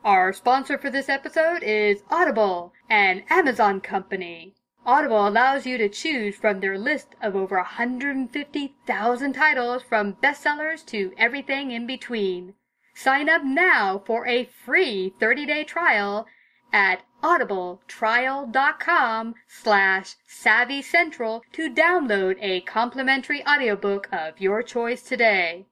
Our sponsor for this episode is Audible, an Amazon company. Audible allows you to choose from their list of over 150,000 titles from bestsellers to everything in between. Sign up now for a free 30-day trial at audibletrial.com/SavvyCentral to download a complimentary audiobook of your choice today.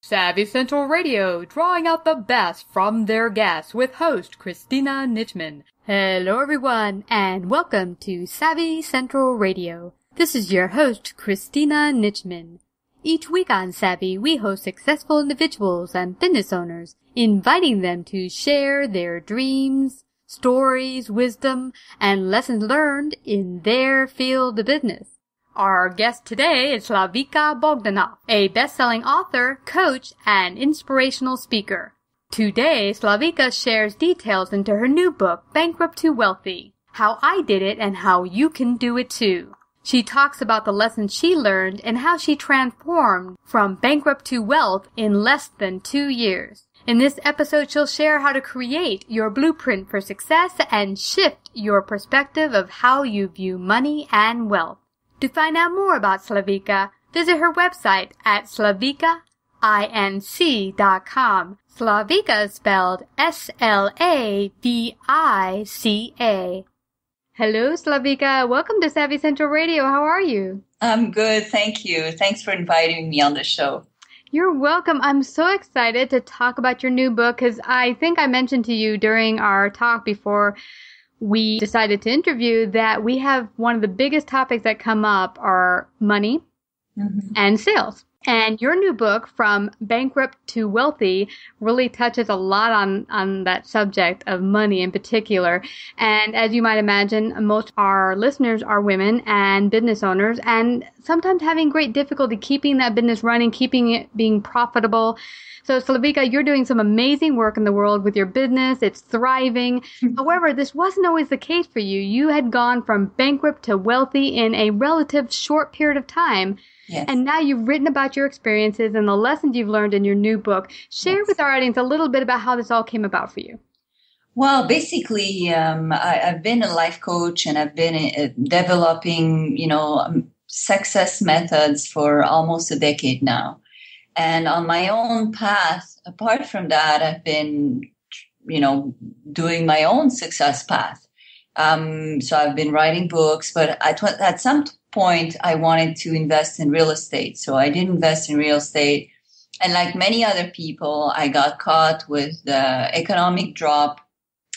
Savvy Central Radio, drawing out the best from their guests with host Christina Nitschmann. Hello everyone, and welcome to Savvy Central Radio. This is your host Christina Nitschmann. Each week on Savvy, we host successful individuals and business owners, inviting them to share their dreams, stories, wisdom, and lessons learned in their field of business. Our guest today is Slavica Bogdanov, a best-selling author, coach, and inspirational speaker. Today, Slavica shares details into her new book, Bankrupt to Wealthy, How I Did It and How You Can Do It Too. She talks about the lessons she learned and how she transformed from bankrupt to wealth in less than 2 years. In this episode, she'll share how to create your blueprint for success and shift your perspective of how you view money and wealth. To find out more about Slavica, visit her website at slavicainc.com. Slavica is spelled S-L-A-V-I-C-A. Hello, Slavica. Welcome to Savvy Central Radio. How are you? I'm good, thank you. Thanks for inviting me on the show. You're welcome. I'm so excited to talk about your new book because I think I mentioned to you during our talk before we decided to interview that we have one of the biggest topics that come up are money and sales. And your new book, From Bankrupt to Wealthy, really touches a lot on that subject of money in particular. And as you might imagine, most of our listeners are women and business owners and sometimes having great difficulty keeping that business running, keeping it being profitable. So, Slavica, you're doing some amazing work in the world with your business. It's thriving. However, this wasn't always the case for you. You had gone from bankrupt to wealthy in a relative short period of time. Yes. And now you've written about your experiences and the lessons you've learned in your new book. Share with our audience a little bit about how this all came about for you. Well, basically, I've been a life coach and I've been developing, success methods for almost a decade now. And on my own path, apart from that, I've been, doing my own success path. So I've been writing books, but at some point I wanted to invest in real estate. So I did invest in real estate. And like many other people, I got caught with the economic drop.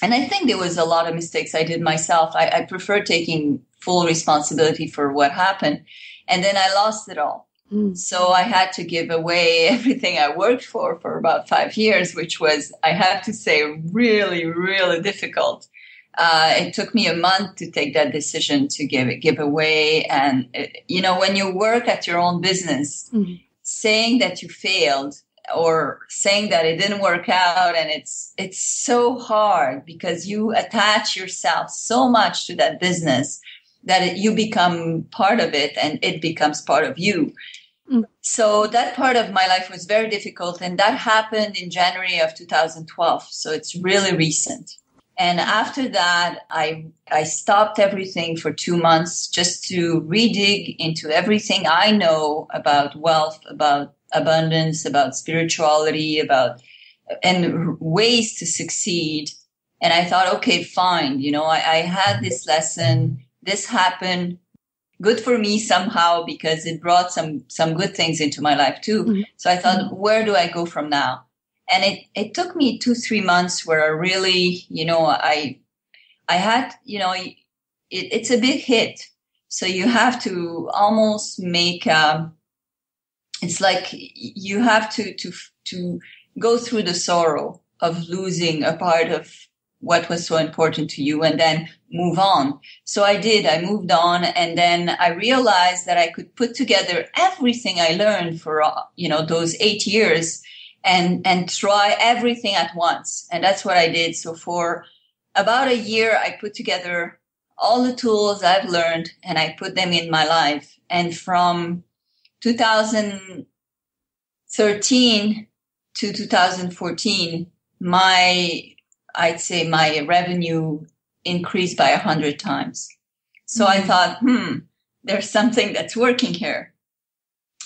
And I think there was a lot of mistakes I did myself. I prefer taking full responsibility for what happened. And then I lost it all. So I had to give away everything I worked for about 5 years, which was, I have to say, really, really difficult. It took me a month to take that decision to give away. And, when you work at your own business, saying that you failed or saying that it didn't work out, and it's so hard because you attach yourself so much to that business that you become part of it and it becomes part of you. So that part of my life was very difficult, and that happened in January of 2012. So it's really recent. And after that, I stopped everything for 2 months just to redig into everything I know about wealth, about abundance, about spirituality, and ways to succeed. And I thought, okay, fine. I had this lesson. This happened. Good for me somehow because it brought some good things into my life too. So I thought, where do I go from now? And it took me 2-3 months where I really, I had, it's a big hit. So you have to almost make, it's like you have to go through the sorrow of losing a part of what was so important to you and then move on. So I did. I moved on, and then I realized that I could put together everything I learned for, those 8 years and try everything at once. And that's what I did. So for about a year, I put together all the tools I've learned and I put them in my life. And from 2013 to 2014, I'd say my revenue increased by 100 times. So I thought, there's something that's working here.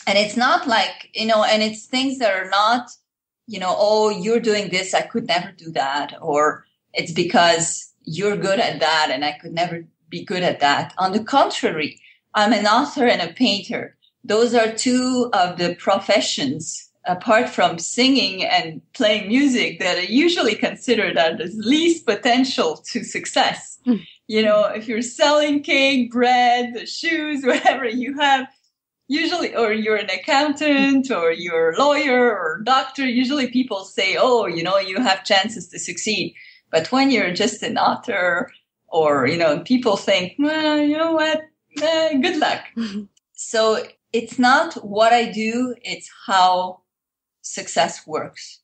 And it's not like, and it's things that are not, oh, you're doing this, I could never do that. Or it's because you're good at that and I could never be good at that. On the contrary, I'm an author and a painter. Those are two of the professions, apart from singing and playing music, that are usually considered as least potential to success. If you're selling cake, bread, shoes, whatever you have, usually, or you're an accountant or you're a lawyer or doctor, usually people say, oh, you have chances to succeed. But when you're just an author or, people think, well, you know what, good luck. So it's not what I do, it's how success works.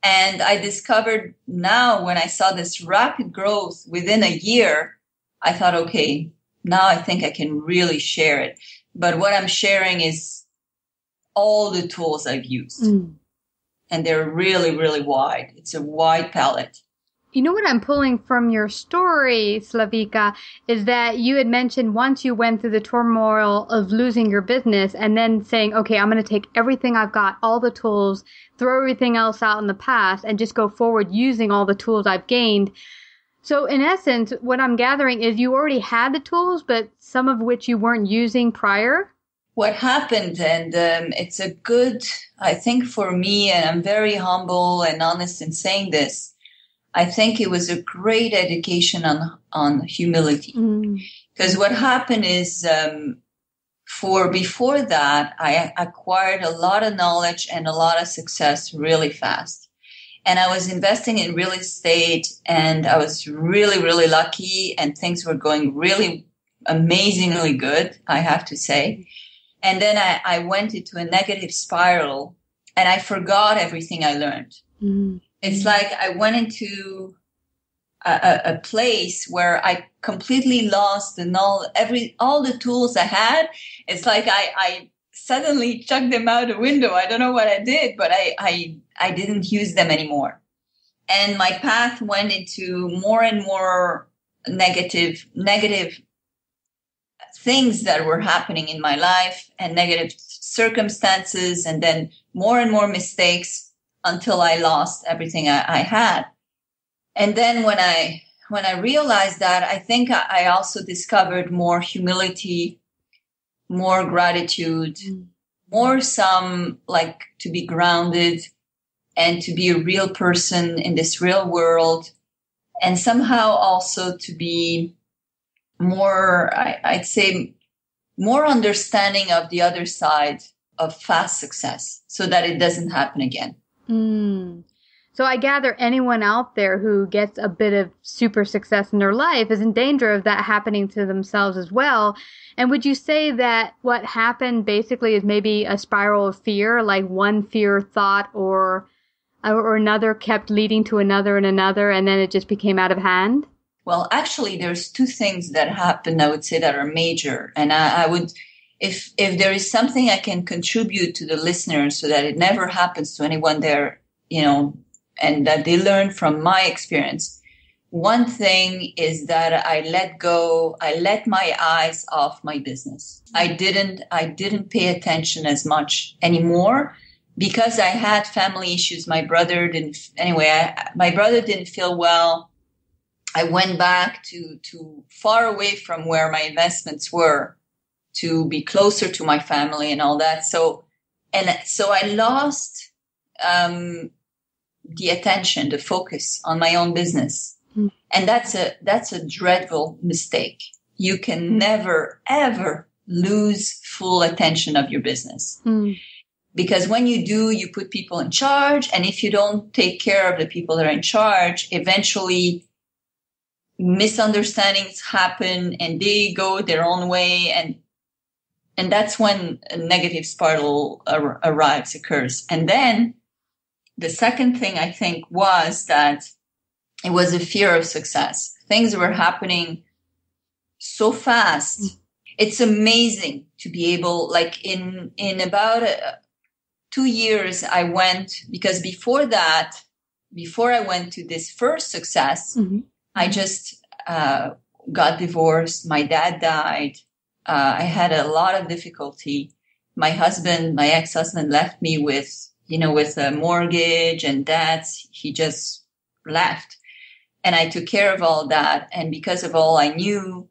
And I discovered now when I saw this rapid growth within a year, I thought, okay, now I think I can really share it. But what I'm sharing is all the tools I've used. And they're really, really wide. It's a wide palette. You know what I'm pulling from your story, Slavica, is that you had mentioned once you went through the turmoil of losing your business and then saying, okay, I'm going to take everything I've got, all the tools, throw everything else out in the past and just go forward using all the tools I've gained. So in essence, what I'm gathering is you already had the tools, but some of which you weren't using prior? What happened, and it's a good, I think for me, and I'm very humble and honest in saying this, I think it was a great education on humility. Because what happened is, before that, I acquired a lot of knowledge and a lot of success really fast. And I was investing in real estate and I was really, really lucky and things were going really amazingly good, I have to say. And then I went into a negative spiral and I forgot everything I learned. It's like I went into a place where I completely lost all the tools I had. It's like I suddenly chucked them out the window. I don't know what I did, but I didn't use them anymore. And my path went into more and more negative things that were happening in my life and negative circumstances, and then more and more mistakes until I lost everything I had. And then when I realized that, I think I also discovered more humility, more gratitude, more like to be grounded and to be a real person in this real world. And somehow also to be more, I'd say, more understanding of the other side of fast success so that it doesn't happen again. So I gather anyone out there who gets a bit of super success in their life is in danger of that happening to themselves as well. And would you say that what happened basically is maybe a spiral of fear, like one fear thought or another kept leading to another and another, and then it just became out of hand? Well, actually, there's two things that happened, I would say, that are major. And I would, if there is something I can contribute to the listeners so that it never happens to anyone there, and that they learn from my experience. One thing is that I let my eyes off my business. I didn't pay attention as much anymore because I had family issues. My brother didn't feel well. I went back to far away from where my investments were to be closer to my family and all that. So I lost, the attention, the focus on my own business. And that's a dreadful mistake. You can never, ever lose full attention of your business. Because when you do, you put people in charge. And if you don't take care of the people that are in charge, eventually misunderstandings happen and they go their own way. And that's when a negative spiral occurs. And then The second thing I think was that it was a fear of success. Things were happening so fast. It's amazing to be able, like in about 2 years, I went, because before I went to this first success, I just got divorced. My dad died. I had a lot of difficulty. My ex-husband left me with a mortgage and debts. He just left. And I took care of all that. And because of all I knew,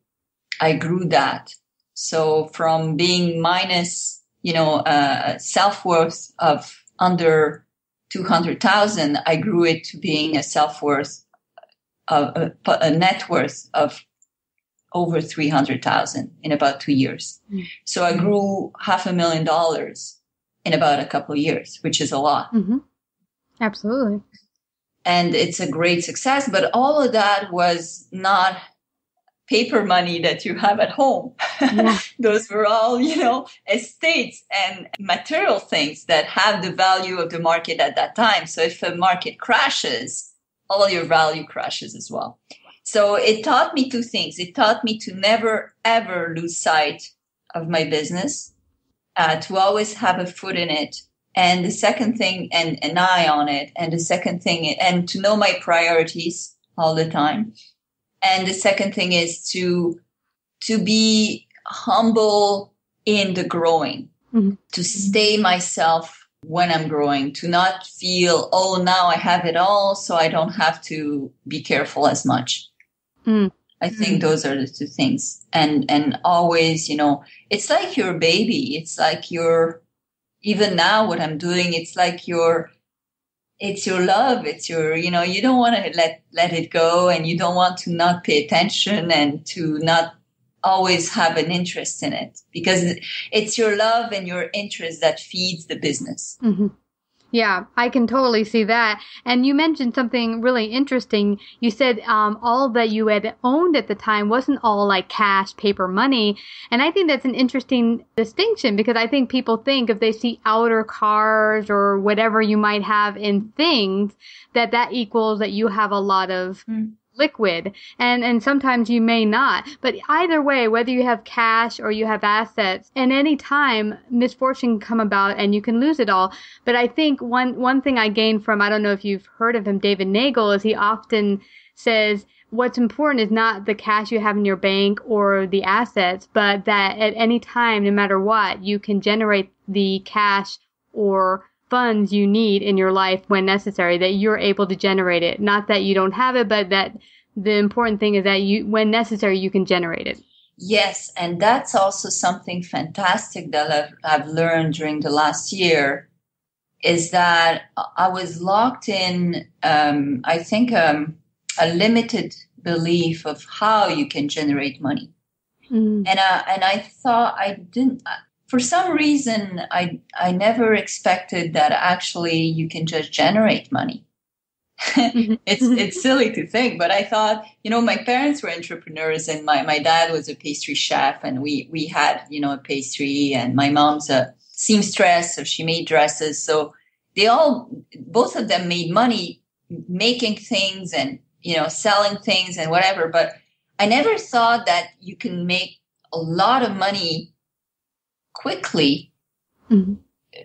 I grew that. So from being minus, self-worth of under 200,000, I grew it to being a self-worth of a net worth of over 300,000 in about 2 years. So I grew $500,000 in about a couple of years, which is a lot. Absolutely. And it's a great success, but all of that was not paper money that you have at home. Yeah. Those were all, estates and material things that have the value of the market at that time. So if a market crashes, all your value crashes as well. So it taught me two things. It taught me to never, ever lose sight of my business, to always have a foot in it. And the second thing, and an eye on it. And the second thing, and to know my priorities all the time. And the second thing is to be humble in the growing, to stay myself when I'm growing, to not feel, oh, now I have it all, so I don't have to be careful as much. I think those are the two things. And always, it's like your baby. It's like even now what I'm doing, it's like it's your love. It's your, you don't want to let it go, and you don't want to not pay attention and to not always have an interest in it, because it's your love and your interest that feeds the business. Yeah, I can totally see that. And you mentioned something really interesting. You said all that you had owned at the time wasn't all like cash, paper money. And I think that's an interesting distinction, because I think people think if they see outer cars or whatever you might have in things, that equals that you have a lot of liquid. And sometimes you may not. But either way, whether you have cash or you have assets, at any time misfortune can come about and you can lose it all. But I think one thing I gained from, I don't know if you've heard of him, David Nagel, is he often says what's important is not the cash you have in your bank or the assets, but that at any time, no matter what, you can generate the cash or funds you need in your life when necessary, that you're able to generate it. Not that you don't have it, but that the important thing is that when necessary, you can generate it. Yes. And that's also something fantastic that I've learned during the last year, is that I was locked in, I think, a limited belief of how you can generate money. And I thought for some reason, I never expected that actually you can just generate money. It's silly to think, but I thought, my parents were entrepreneurs, and my dad was a pastry chef, and we had, a pastry, and my mom's a seamstress, so she made dresses. So both of them made money making things and, selling things and whatever. But I never thought that you can make a lot of money quickly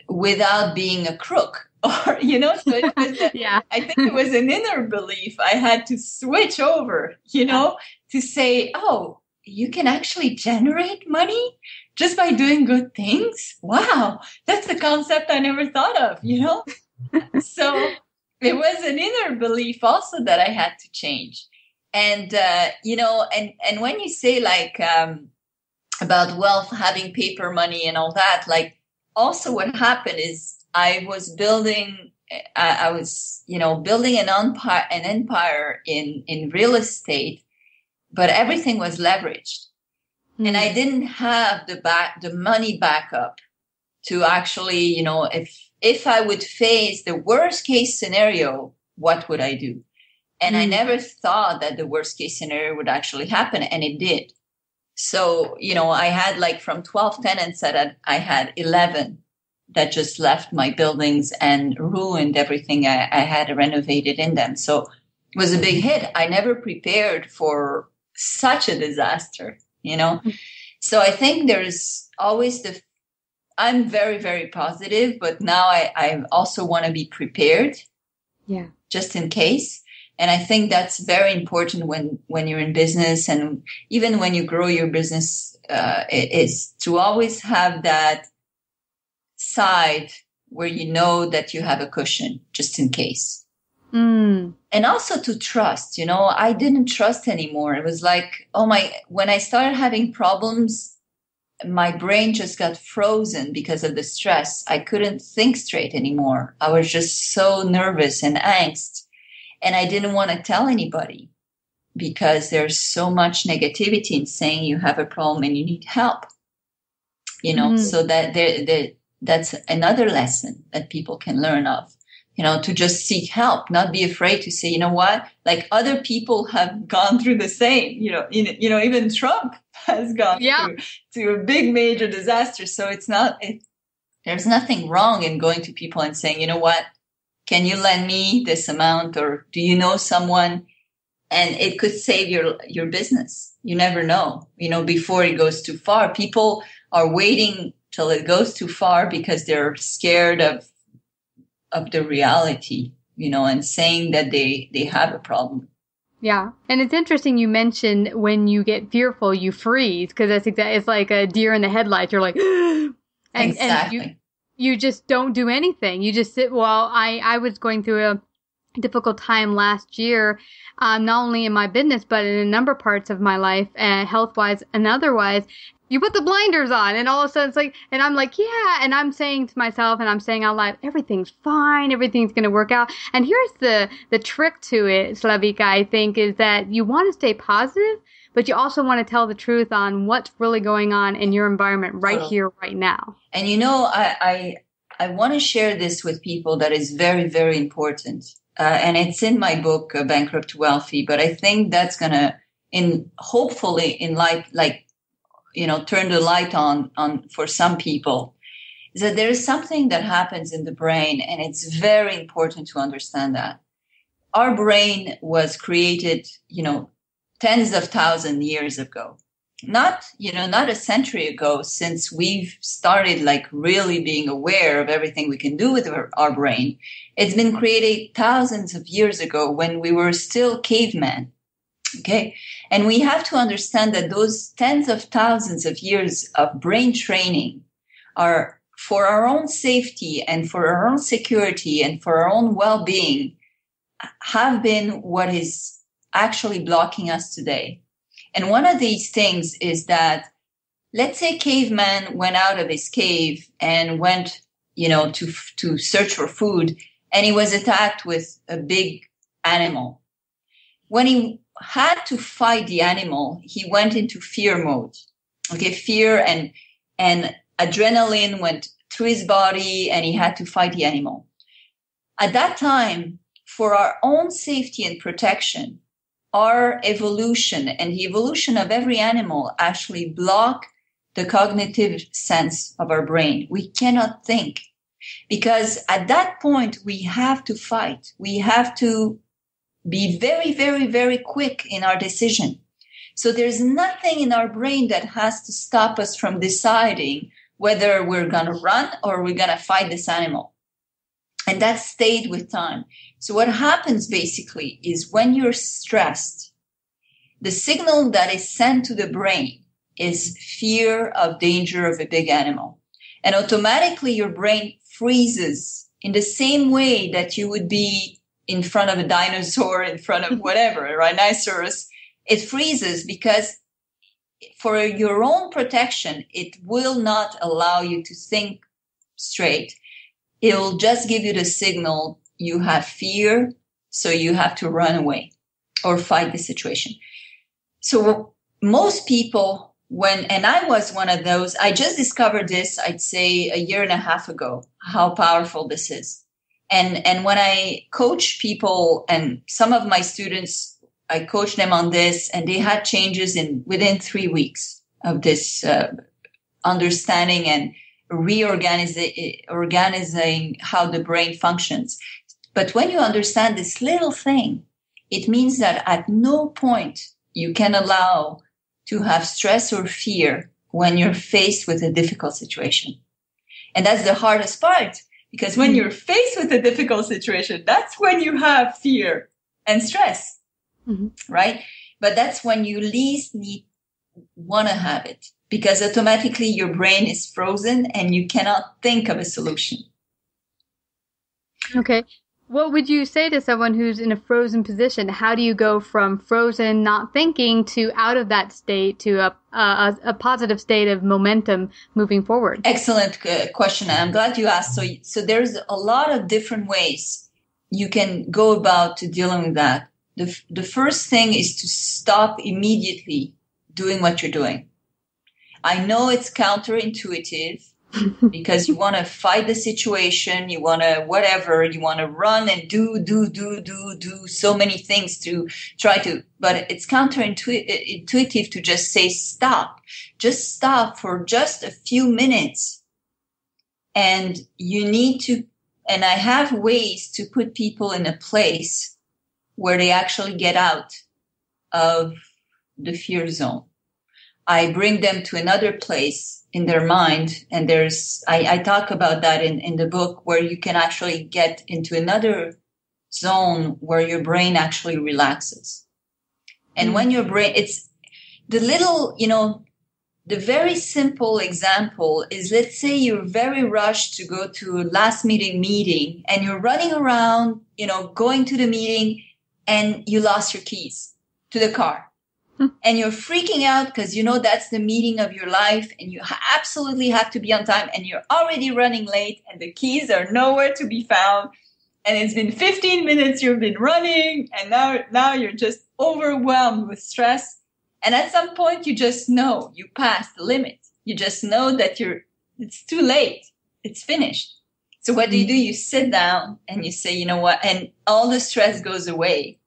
without being a crook, or so it was yeah. I think it was an inner belief I had to switch over, to say, oh, you can actually generate money just by doing good things. Wow, that's a concept I never thought of, So it was an inner belief also that I had to change. And and when you say like about wealth, having paper money and all that, like, also what happened is I was building an empire in real estate, but everything was leveraged. And I didn't have the money backup to actually, if I would face the worst case scenario, what would I do? And I never thought that the worst case scenario would actually happen. And it did. So, I had like from 12 tenants I had 11 that just left my buildings and ruined everything I had renovated in them. So it was a big hit. I never prepared for such a disaster, So I think there's always I'm very, very positive, but now I also want to be prepared. Yeah. Just in case. And I think that's very important when you're in business, and even when you grow your business, is to always have that side where you know that you have a cushion just in case. Mm. And also to trust, I didn't trust anymore. It was like, when I started having problems, my brain just got frozen because of the stress. I couldn't think straight anymore. I was just so nervous and angst. And I didn't want to tell anybody because there's so much negativity in saying you have a problem and you need help. So that's another lesson that people can learn of, to just seek help, not be afraid to say, you know what, like other people have gone through the same, even Trump has gone through a big major disaster. So there's nothing wrong in going to people and saying, you know what, can you lend me this amount, or do you know someone? And it could save your business. You never know, before it goes too far. People are waiting till it goes too far because they're scared of the reality, and saying that they have a problem. Yeah. And it's interesting you mentioned when you get fearful, you freeze, because that's exactly, it's like a deer in the headlights. You're like, Exactly. And you just don't do anything. You just sit. Well, I was going through a difficult time last year, not only in my business, but in a number of parts of my life, health-wise and otherwise. You put the blinders on, and all of a sudden it's like, and I'm like, yeah, and I'm saying to myself, and I'm saying out loud, everything's fine, everything's going to work out. And here's the trick to it, Slavica, I think, is that you want to stay positive, but you also want to tell the truth on what's really going on in your environment right here, right now. And I want to share this with people that is very, very important. And it's in my book, Bankrupt to Wealthy, but I think that's going to, hopefully in light, turn the light on for some people, is that there is something that happens in the brain, and it's very important to understand that. Our brain was created, tens of thousands years ago. Not a century ago, since we've started really being aware of everything we can do with our brain. It's been created thousands of years ago when we were still cavemen. Okay. And we have to understand that those tens of thousands of years of brain training are for our own safety and for our own security and for our own well-being, have been what is actually blocking us today. And one of these things is that, let's say caveman went out of his cave and went, to search for food, and he was attacked with a big animal. When he had to fight the animal, he went into fear mode. Okay, fear and adrenaline went through his body, and he had to fight the animal. At that time, for our own safety and protection, our evolution and the evolution of every animal actually block the cognitive sense of our brain. We cannot think, because at that point we have to fight. We have to be very, very, very quick in our decision. So there's nothing in our brain that has to stop us from deciding whether we're going to run or we're going to fight this animal. And that stayed with time. So what happens basically is when you're stressed, the signal that is sent to the brain is fear of danger of a big animal. And automatically your brain freezes in the same way that you would be in front of a dinosaur, in front of whatever, a rhinoceros. It freezes because for your own protection, it will not allow you to think straight. It'll just give you the signal you have fear, so you have to run away or fight the situation. So most people, and I was one of those, I just discovered this, I'd say 1.5 years ago, how powerful this is. And when I coach people, and some of my students, I coach them on this, and they had changes within 3 weeks of this understanding organizing how the brain functions. But when you understand this little thing, it means that at no point you can allow to have stress or fear when you're faced with a difficult situation. And that's the hardest part, because when you're faced with a difficult situation, that's when you have fear and stress, right? But that's when you least want to have it, because automatically your brain is frozen and you cannot think of a solution. Okay. What would you say to someone who's in a frozen position? How do you go from frozen, not thinking, to out of that state to a positive state of momentum moving forward? Excellent question. I'm glad you asked. So there's a lot of different ways you can go about to dealing with that. The first thing is to stop immediately doing what you're doing. I know it's counterintuitive, because you want to fight the situation, you want to you want to run and do so many things to try to, but it's counterintuitive to just say stop. Just stop for just a few minutes. And you need to, and I have ways to put people in a place where they actually get out of the fear zone. I bring them to another place in their mind. And I talk about that in the book, where you can actually get into another zone where your brain actually relaxes. And when your brain, it's the little, the very simple example is, let's say you're very rushed to go to a last meeting and you're running around, going to the meeting, and you lost your keys to the car. And you're freaking out because that's the meeting of your life and you absolutely have to be on time, and you're already running late and the keys are nowhere to be found. And it's been 15 minutes you've been running, and now you're just overwhelmed with stress. And at some point you just know you passed the limit. You just know that it's too late. It's finished. So what do? You sit down and you say, you know what? And all the stress goes away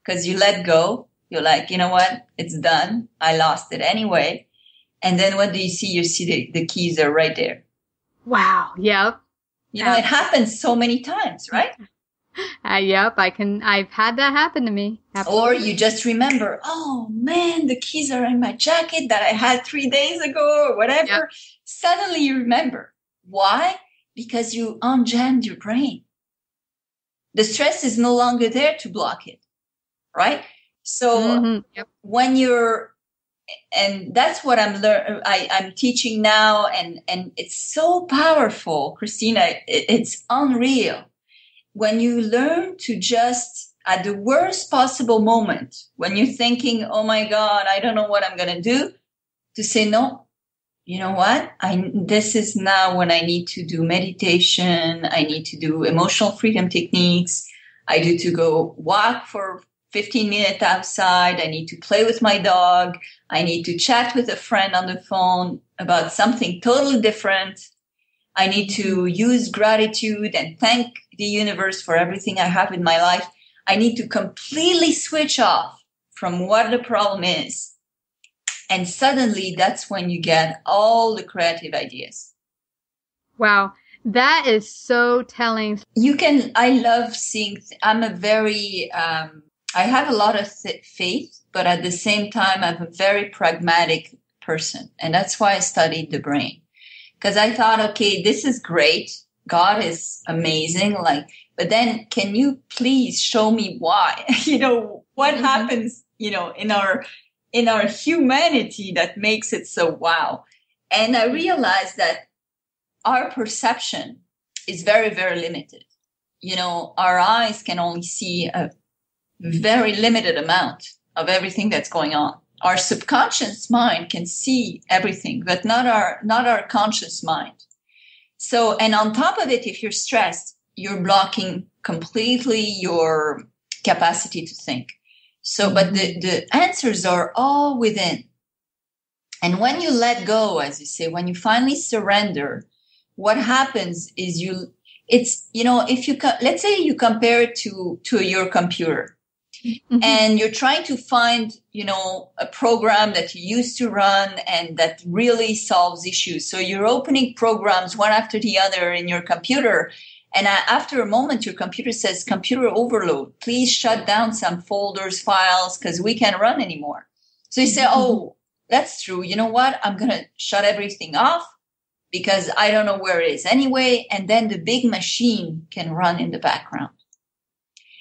because you let go. You're like, you know what? It's done. I lost it anyway. And then what do you see? You see the keys are right there. Wow. Yep. It happens so many times, right? Yep. I've had that happen to me. Absolutely. Or you just remember, oh man, the keys are in my jacket that I had 3 days ago or whatever. Yep. Suddenly you remember. Why? Because you unjammed your brain. The stress is no longer there to block it, right? So when and that's what I'm teaching now, and it's so powerful, Christina. It's unreal when you learn to just, at the worst possible moment, when you're thinking, oh my God, I don't know what I'm going to do, to say, no, you know what? This is now when I need to do meditation. I need to do emotional freedom techniques. I need to go walk for 15 minutes outside. I need to play with my dog. I need to chat with a friend on the phone about something totally different. I need to use gratitude and thank the universe for everything I have in my life. I need to completely switch off from what the problem is. And suddenly that's when you get all the creative ideas. Wow. That is so telling. I love seeing, I have a lot of faith, but at the same time, I'm a very pragmatic person. And that's why I studied the brain. Because I thought, okay, this is great. God is amazing. But then can you please show me why? What happens, in our humanity that makes it so wow. And I realized that our perception is very, very limited. Our eyes can only see a very limited amount of everything that's going on. Our subconscious mind can see everything, but not our conscious mind. So, and on top of it, if you're stressed, you're blocking completely your capacity to think. So, but the answers are all within. And when you let go, as you say, when you finally surrender, what happens is if let's say you compare it to your computer. Mm-hmm. And you're trying to find, a program that you used to run and that really solves issues. So you're opening programs one after the other in your computer. And after a moment, your computer says, computer overload, please shut down some folders, files, because we can't run anymore. So you say, oh, that's true. You know what? I'm going to shut everything off because I don't know where it is anyway. And then the big machine can run in the background.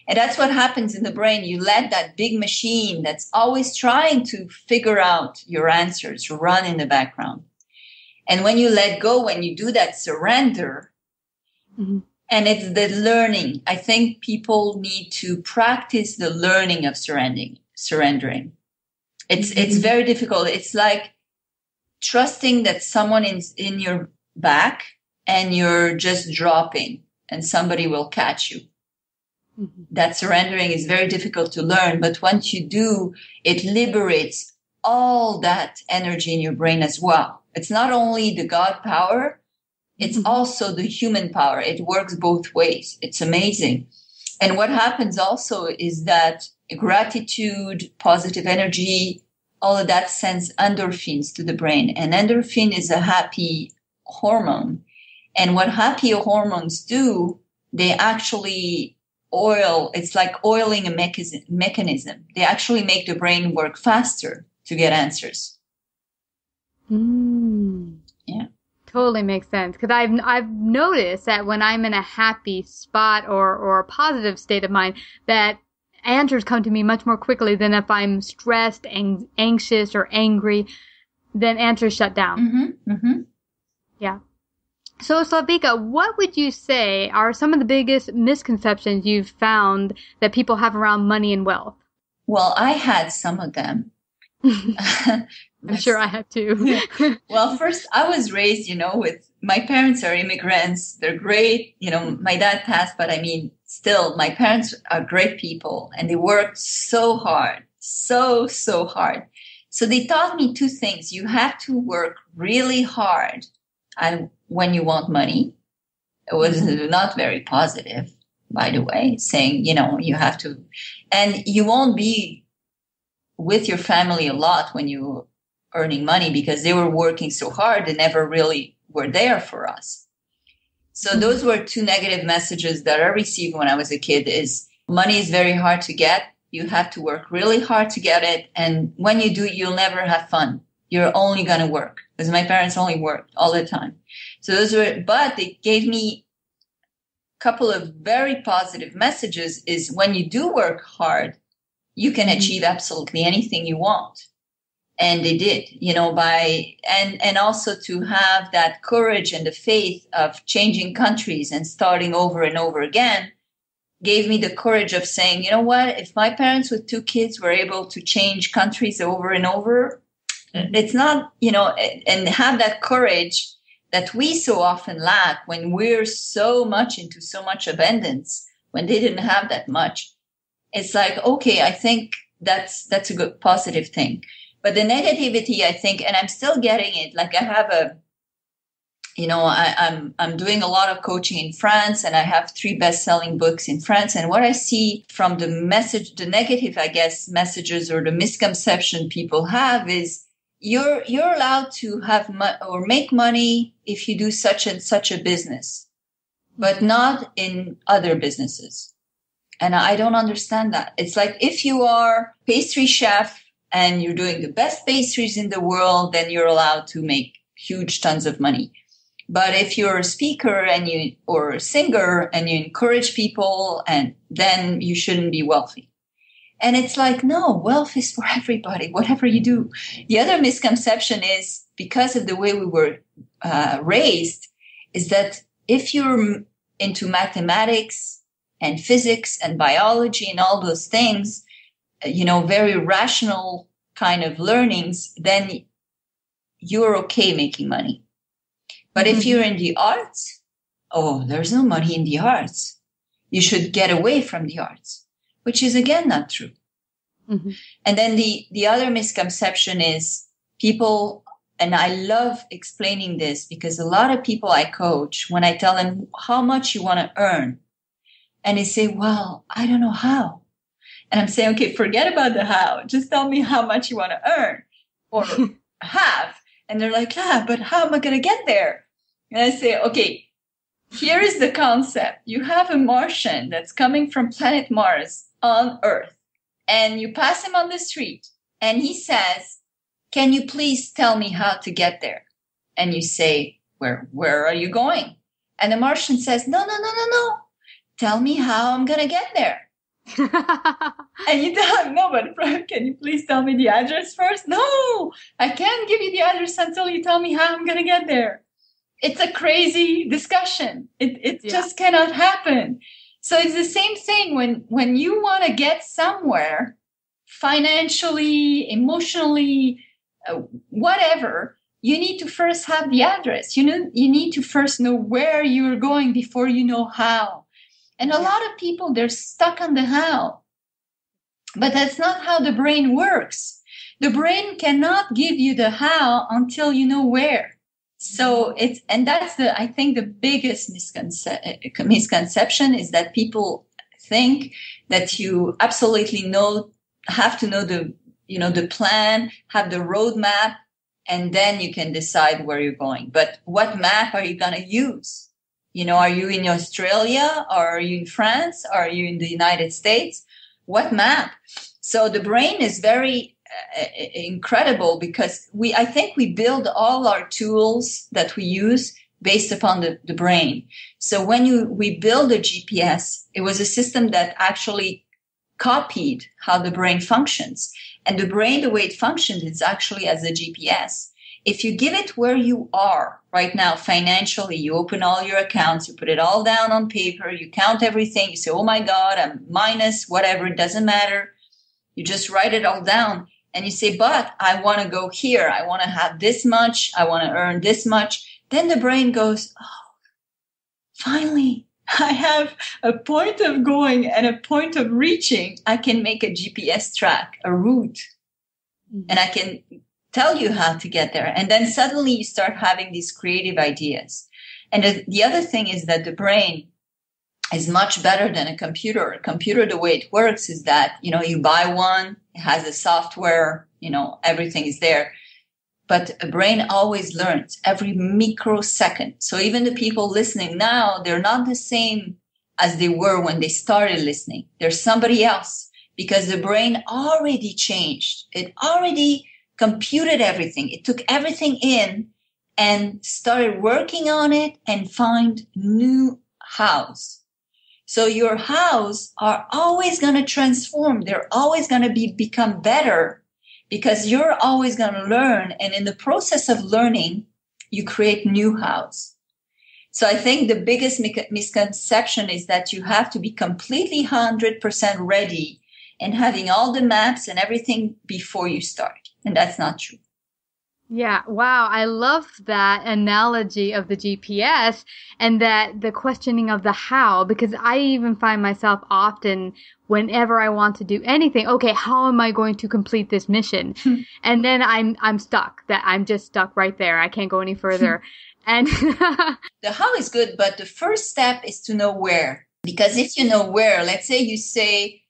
And that's what happens in the brain. You let that big machine that's always trying to figure out your answers run in the background. And when you let go, when you do that surrender, mm-hmm. and it's the learning. I think people need to practice the learning of surrendering. It's very difficult. It's like trusting that someone is in your back and you're just dropping and somebody will catch you. Mm-hmm. That surrendering is very difficult to learn, but once you do, it liberates all that energy in your brain as well. It's not only the God power, it's also the human power. It works both ways. It's amazing. And what happens also is that gratitude, positive energy, all of that sends endorphins to the brain. And endorphin is a happy hormone. And what happy hormones do, they actually it's like oiling a mechanism. They actually make the brain work faster to get answers. Yeah. Totally makes sense. Because I've noticed that when I'm in a happy spot or a positive state of mind, that answers come to me much more quickly than if I'm stressed and anxious or angry, then answers shut down. Mm-hmm. Mm-hmm. Yeah. So, Slavica, what would you say are some of the biggest misconceptions you've found that people have around money and wealth? Well, I had some of them. I'm sure I have too. Well, first, I was raised, with my parents are immigrants. They're great. My dad passed, but I mean, still, my parents are great people and they worked so hard, so hard. So they taught me two things. You have to work really hard when you want money. It was not very positive, by the way, saying, you have to, and you won't be with your family a lot when you're earning money because they were working so hard. They never really were there for us. So those were two negative messages that I received when I was a kid is money is very hard to get. You have to work really hard to get it. And when you do, you'll never have fun. You're only going to work because my parents only worked all the time. So but they gave me a couple of very positive messages is when you do work hard, you can achieve absolutely anything you want. And they did, and also to have that courage and the faith of changing countries and starting over and over again gave me the courage of saying, you know what, if my parents with two kids were able to change countries over and over, it's not, and have that courage that we so often lack when we're so much into so much abundance, when they didn't have that much. It's like, okay, I think that's a good positive thing. But the negativity, I think, and I'm still getting it, like I have I'm doing a lot of coaching in France and I have 3 best-selling books in France. And what I see from the negative, I guess, messages or the misconception people have is you're allowed to have or make money if you do such and such a business, but not in other businesses. And I don't understand that. It's like if you are pastry chef and you're doing the best pastries in the world, then you're allowed to make huge tons of money. But if you're a speaker or a singer and you encourage people, and then you shouldn't be wealthy. And it's like, no, wealth is for everybody, whatever you do. The other misconception is because of the way we were raised is that if you're into mathematics and physics and biology and all those things, very rational kind of learnings, then you're okay making money. But if you're in the arts, there's no money in the arts. You should get away from the arts, which is again not true. Mm-hmm. And then the other misconception is people, and I love explaining this because a lot of people I coach, when I tell them how much you want to earn, and they say, well, I don't know how. And I'm saying, okay, forget about the how. Just tell me how much you want to earn or have. And they're like, yeah, but how am I going to get there? And I say, okay, here is the concept. You have a Martian that's coming from planet Mars on Earth, and you pass him on the street, and he says, can you please tell me how to get there? And you say, where are you going? And the Martian says, no. Tell me how I'm going to get there. And you tell him, no, but can you please tell me the address first? No, I can't give you the address until you tell me how I'm going to get there. It's a crazy discussion. It just cannot happen. So it's the same thing when you want to get somewhere financially, emotionally, whatever, you need to first have the address. You need to first know where you're going before you know how. And a lot of people, they're stuck on the how. But that's not how the brain works. The brain cannot give you the how until you know where. So that's I think the biggest misconception is that people think that you absolutely have to know the plan, have the roadmap, and then you can decide where you're going. But what map are you going to use? Are you in Australia, or are you in France? Are you in the United States? What map? So the brain is very incredible because I think we build all our tools that we use based upon the brain. So when we build a GPS, it was a system that actually copied how the brain functions. And the brain, the way it functions, is actually as a GPS. If you give it where you are right now financially, you open all your accounts, you put it all down on paper, you count everything, you say, oh my God, I'm minus whatever, it doesn't matter. You just write it all down and you say, but I want to go here. I want to have this much. I want to earn this much. Then the brain goes, oh, finally, I have a point of going and a point of reaching. I can make a GPS track, a route, and I can tell you how to get there. And then suddenly you start having these creative ideas. And the other thing is that the brain is much better than a computer. A computer, the way it works is that, you buy one, it has a software, everything is there. But a brain always learns every microsecond. So even the people listening now, they're not the same as they were when they started listening. There's somebody else because the brain already changed. It already computed everything. It took everything in and started working on it and find new hows. So your hows are always going to transform. They're always going to become better because you're always going to learn. And in the process of learning, you create new hows. So I think the biggest misconception is that you have to be completely 100% ready and having all the maps and everything before you start. And that's not true. Yeah. Wow. I love that analogy of the GPS and that the questioning of the how, because I even find myself often whenever I want to do anything, okay, how am I going to complete this mission? And then I'm stuck, that I'm just stuck right there. I can't go any further. And the how is good, but the first step is to know where. Because if you know where, let's say you say,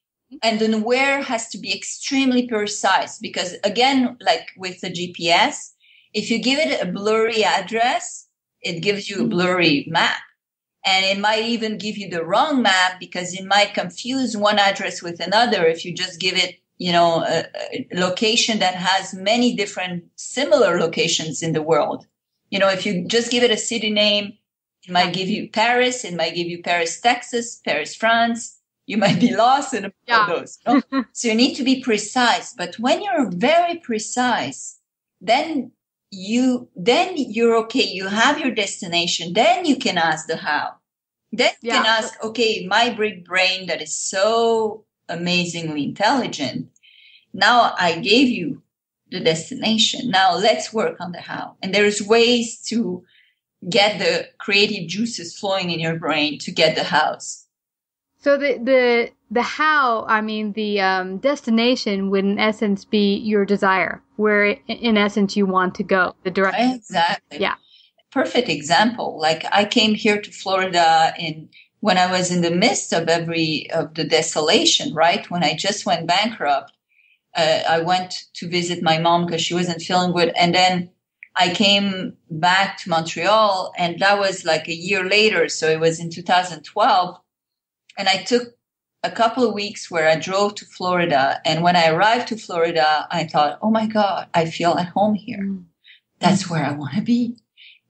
and then where has to be extremely precise because, again, like with the GPS, if you give it a blurry address, it gives you a blurry map. And it might even give you the wrong map because it might confuse one address with another if you just give it, a location that has many different similar locations in the world. If you just give it a city name, it might give you Paris, it might give you Paris, Texas, Paris, France. You might be lost in all those. So you need to be precise. But when you're very precise, then you're okay. You have your destination. Then you can ask the how. Then you can ask, okay, my big brain that is so amazingly intelligent. Now I gave you the destination. Now let's work on the how. And there's ways to get the creative juices flowing in your brain to get the hows. So the how, the destination would in essence be your desire, where in essence you want to go, the direction. Exactly. Yeah. Perfect example. Like I came here to Florida in when I was in the midst of the desolation, right? When I just went bankrupt, I went to visit my mom because she wasn't feeling good. And then I came back to Montreal, and that was like a year later. So it was in 2012. And I took a couple of weeks where I drove to Florida. And when I arrived to Florida, I thought, oh my God, I feel at home here. That's where I want to be.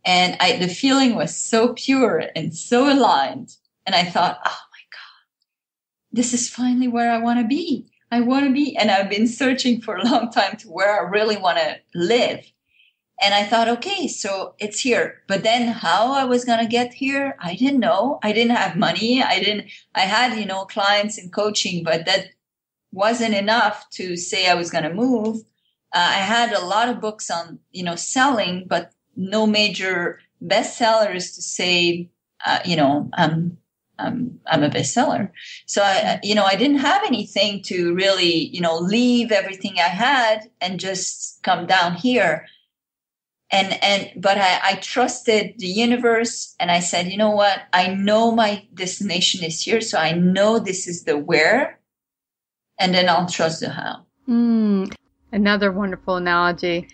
And the feeling was so pure and so aligned. And I thought, oh my God, this is finally where I want to be. I want to be. And I've been searching for a long time to where I really want to live. And I thought, okay, so it's here. But then how I was going to get here, I didn't know. I didn't have money. I had, clients in coaching, but that wasn't enough to say I was going to move. I had a lot of books on, selling, but no major bestsellers to say, I'm a bestseller. So I didn't have anything to really, leave everything I had and just come down here. But I trusted the universe, and I said, you know what? I know my destination is here. So I know this is the where, and then I'll trust the how. Another wonderful analogy.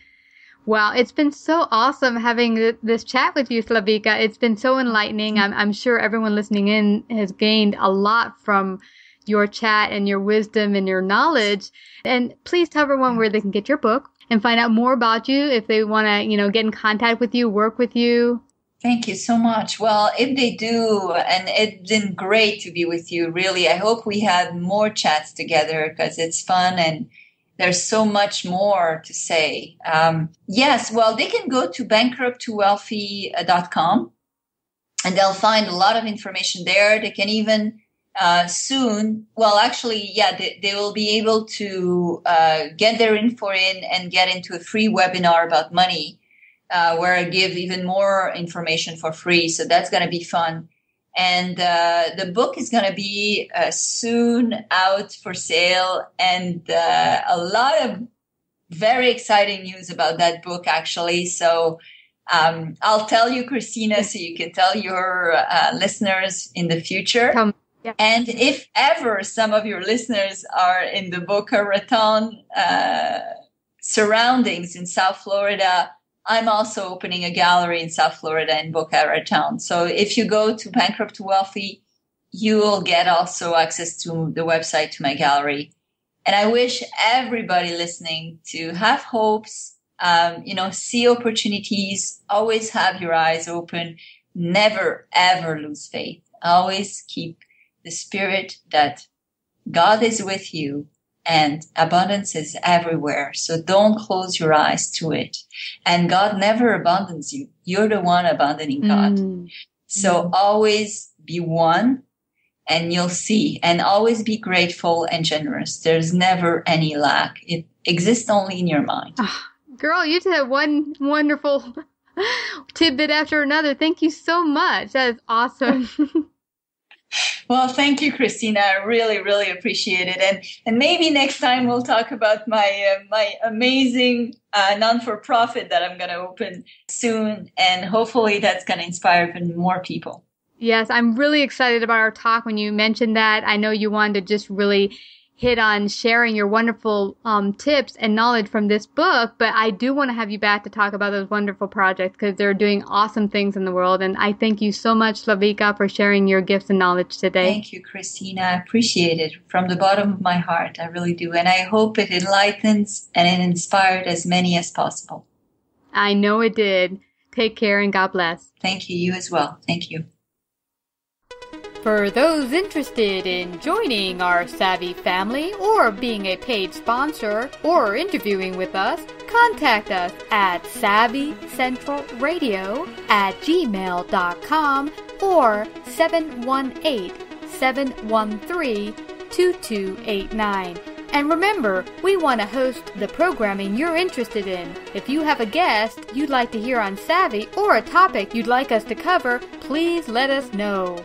Wow, it's been so awesome having this chat with you, Slavica. It's been so enlightening. I'm sure everyone listening in has gained a lot from your chat and your wisdom and your knowledge. And please tell everyone where they can get your book and find out more about you if they want to, get in contact with you, work with you. Thank you so much. Well, if they do, and it's been great to be with you, really. I hope we have more chats together because it's fun and there's so much more to say. Yes, well, they can go to bankrupttowealthy.com and they'll find a lot of information there. They can even soon, well, actually, yeah, they will be able to get their info in and get into a free webinar about money where I give even more information for free. So that's going to be fun. And the book is going to be soon out for sale, and a lot of very exciting news about that book, actually. So I'll tell you, Christina, so you can tell your listeners in the future. Yeah. And if ever some of your listeners are in the Boca Raton surroundings in South Florida, I'm also opening a gallery in South Florida in Boca Raton. So if you go to Bankrupt to Wealthy, you will get also access to the website to my gallery. And I wish everybody listening to have hopes, see opportunities, always have your eyes open, never, ever lose faith. Always keep the spirit that God is with you. And abundance is everywhere. So don't close your eyes to it. And God never abandons you. You're the one abandoning God. So always be one and you'll see. And always be grateful and generous. There's never any lack. It exists only in your mind. Girl, you did one wonderful tidbit after another. Thank you so much. That is awesome. Well, thank you, Christina. I really, really appreciate it. And maybe next time we'll talk about my amazing non-for-profit that I'm going to open soon. And hopefully that's going to inspire even more people. Yes, I'm really excited about our talk. When you mentioned that, I know you wanted to just really hit on sharing your wonderful tips and knowledge from this book, but I do want to have you back to talk about those wonderful projects because they're doing awesome things in the world. And I thank you so much, Slavica, for sharing your gifts and knowledge today. Thank you, Christina. I appreciate it from the bottom of my heart. I really do. And I hope it enlightens and it inspired as many as possible. I know it did. Take care and God bless. Thank you. You as well. Thank you. For those interested in joining our Savvy family or being a paid sponsor or interviewing with us, contact us at savvycentralradio@gmail.com or 718-713-2289. And remember, we want to host the programming you're interested in. If you have a guest you'd like to hear on Savvy or a topic you'd like us to cover, please let us know.